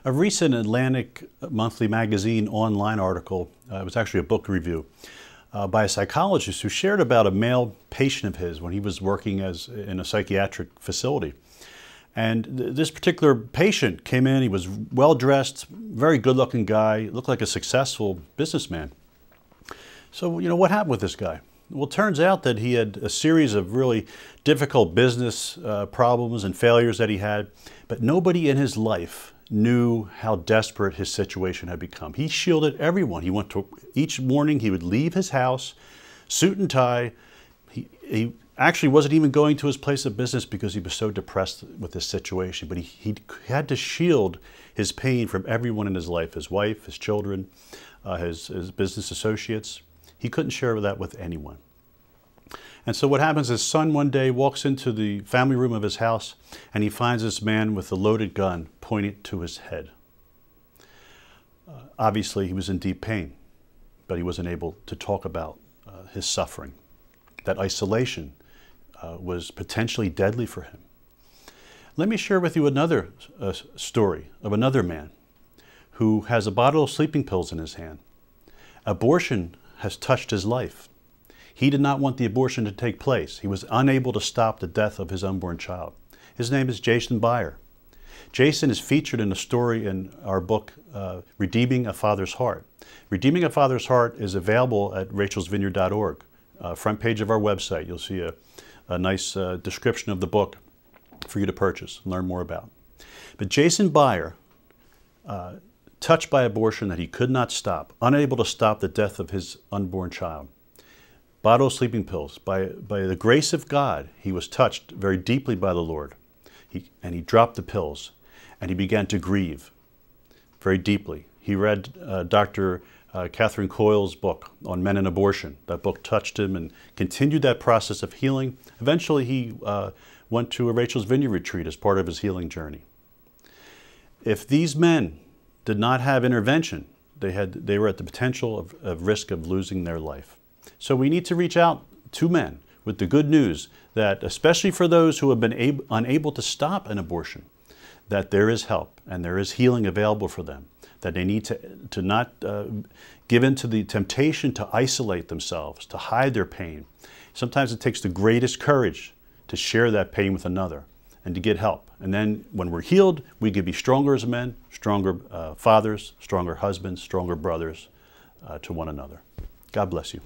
A recent Atlantic Monthly Magazine online article, it was actually a book review, by a psychologist who shared about a male patient of his when he was working in a psychiatric facility. And this particular patient came in, he was well-dressed, very good-looking guy, looked like a successful businessman. So, what happened with this guy? Well, it turns out that he had a series of really difficult business problems and failures that he had, but nobody in his life knew how desperate his situation had become. He shielded everyone. He went to, each morning he would leave his house, suit and tie. He actually wasn't even going to his place of business because he was so depressed with this situation, but he had to shield his pain from everyone in his life, his wife, his children, his business associates. He couldn't share that with anyone. And so what happens, his son one day walks into the family room of his house and he finds this man with a loaded gun pointed to his head. Obviously he was in deep pain, but he wasn't able to talk about his suffering. That isolation was potentially deadly for him. Let me share with you another story of another man who has a bottle of sleeping pills in his hand. Abortion has touched his life. He did not want the abortion to take place. He was unable to stop the death of his unborn child. His name is Jason Byer. Jason is featured in a story in our book, Redeeming a Father's Heart. Redeeming a Father's Heart is available at rachelsvineyard.org. Front page of our website, you'll see a nice description of the book for you to purchase and learn more about. But Jason Byer, touched by abortion that he could not stop, unable to stop the death of his unborn child, bottle of sleeping pills. By the grace of God, he was touched very deeply by the Lord. And he dropped the pills and he began to grieve very deeply. He read Dr. Catherine Coyle's book on men and abortion. That book touched him and continued that process of healing. Eventually he went to a Rachel's Vineyard retreat as part of his healing journey. If these men did not have intervention, they were at the potential of risk of losing their life. So we need to reach out to men with the good news that, especially for those who have been unable to stop an abortion, that there is help and there is healing available for them, that they need to not give in to the temptation to isolate themselves, to hide their pain. Sometimes it takes the greatest courage to share that pain with another and to get help. And then when we're healed, we can be stronger as men, stronger fathers, stronger husbands, stronger brothers to one another. God bless you.